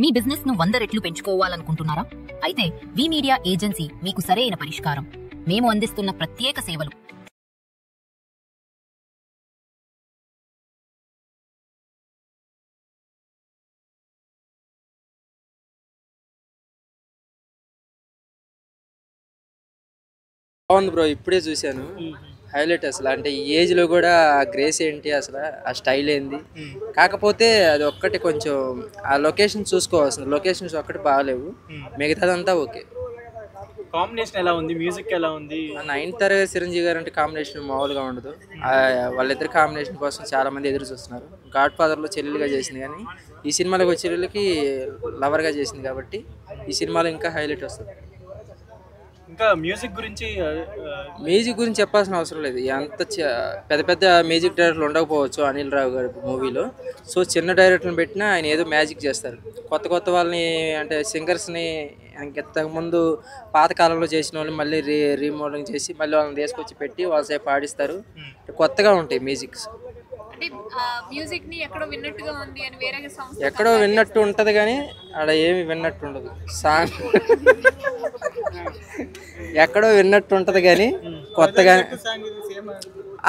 మీ business ను 100 రెట్లు పెంచుకోవాలనుకుంటున్నారా? అయితే వి మీడియా ఏజెన్సీ మీకు సరైన పరిష్కారం. మేము అందిస్తున్న ప్రత్యేక సేవలు. బాగుంది బ్రో, ఇప్పుడే చూశాను. హైలైట్ అసలు. అంటే ఈ ఏజ్లో కూడా ఆ గ్రేస్ ఏంటి, అసలు ఆ స్టైల్ ఏంది. కాకపోతే అది ఒక్కటి కొంచెం ఆ లొకేషన్ చూసుకోవాల్సింది. లొకేషన్స్ ఒక్కటి బాగాలేవు, మిగతాదంతా ఓకే. కాంబినేషన్ ఎలా ఉంది, మ్యూజిక్ ఎలా ఉంది? నయనతార చిరంజీవి గారు అంటే కాంబినేషన్ మామూలుగా ఉండదు. వాళ్ళిద్దరి కాంబినేషన్ కోసం చాలా మంది ఎదురు చూస్తున్నారు. గాడ్ ఫాదర్లో చెల్లెలుగా చేసింది, కానీ ఈ సినిమాలో చెల్లెలకి లవర్గా చేసింది కాబట్టి ఈ సినిమాలో ఇంకా హైలైట్ వస్తుంది. ఇంకా మ్యూజిక్ గురించి చెప్పాల్సిన అవసరం లేదు. అంత పెద్ద పెద్ద మ్యూజిక్ డైరెక్టర్లు ఉండకపోవచ్చు అనిల్ రావు గారి మూవీలో. సో చిన్న డైరెక్టర్ని పెట్టినా ఆయన ఏదో మ్యాజిక్ చేస్తారు. కొత్త కొత్త వాళ్ళని, అంటే సింగర్స్ని ఇంతకుముందు పాతకాలంలో చేసిన వాళ్ళు మళ్ళీ రీమోడలింగ్ చేసి మళ్ళీ వాళ్ళని తీసుకొచ్చి పెట్టి వాళ్ళ సేపు ఆడిస్తారు. కొత్తగా ఉంటాయి మ్యూజిక్స్. ఎక్కడో విన్నట్టు ఉంటుంది కానీ ఆడ ఏమి విన్నట్టు ఉండదు. సాంగ్ ఎక్కడో విన్నట్టు ఉంటుంది కానీ కొత్తగా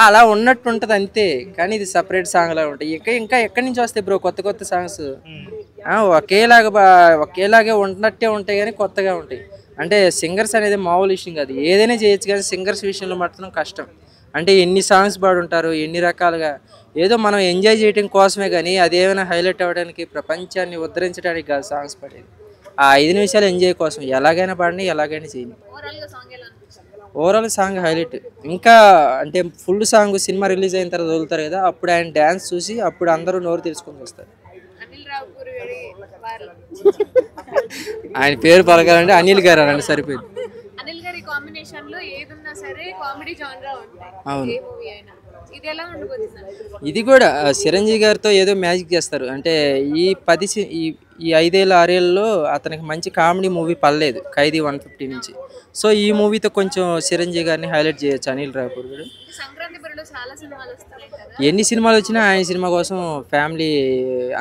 అలా ఉన్నట్టు ఉంటుంది అంతే. కానీ ఇది సపరేట్ సాంగ్లా ఉంటాయి. ఇంకా ఎక్కడి నుంచి వస్తాయి బ్రో కొత్త కొత్త సాంగ్స్? ఒకేలాగే ఉన్నట్టే ఉంటాయి కానీ కొత్తగా ఉంటాయి. అంటే సింగర్స్ అనేది మామూలు విషయం కాదు, ఏదైనా చేయొచ్చు. కానీ సింగర్స్ విషయంలో మాత్రం కష్టం. అంటే ఎన్ని సాంగ్స్ పాడుంటారు, ఎన్ని రకాలుగా. ఏదో మనం ఎంజాయ్ చేయడం కోసమే కానీ అదేమైనా హైలైట్ అవ్వడానికి, ప్రపంచాన్ని ఉద్ధరించడానికి కాదు సాంగ్స్ పాడేది. ఆ 5 నిమిషాలు ఎంజాయ్ కోసం ఎలాగైనా పాడిని, ఎలాగైనా చేయని. Overall song highlight. ఇంకా అంటే ఫుల్ సాంగ్ సినిమా రిలీజ్ అయిన తర్వాత వదులుతారు కదా, అప్పుడు ఆయన డ్యాన్స్ చూసి అప్పుడు అందరూ నోరు తెలుసుకొని వస్తారు. ఆయన పేరు పలకాలంటే అనిల్ గారు అనండి సరిపోయింది. అవును, ఇది కూడా చిరంజీవి గారితో ఏదో మ్యాజిక్ చేస్తారు. అంటే ఈ 5 ఏళ్ళ 6 ఏళ్ళలో అతనికి మంచి కామెడీ మూవీ పడలేదు, ఖైదీ 150 నుంచి. సో ఈ మూవీతో కొంచెం చిరంజీవి గారిని హైలైట్ చేయొచ్చు అనిల్ రాపూర్ గారు. ఎన్ని సినిమాలు వచ్చినా ఆయన సినిమా కోసం ఫ్యామిలీ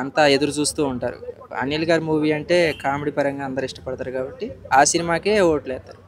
అంతా ఎదురు చూస్తూ ఉంటారు. అనిల్ గారి మూవీ అంటే కామెడీ పరంగా అందరు ఇష్టపడతారు కాబట్టి ఆ సినిమాకే ఓట్లు వేస్తారు.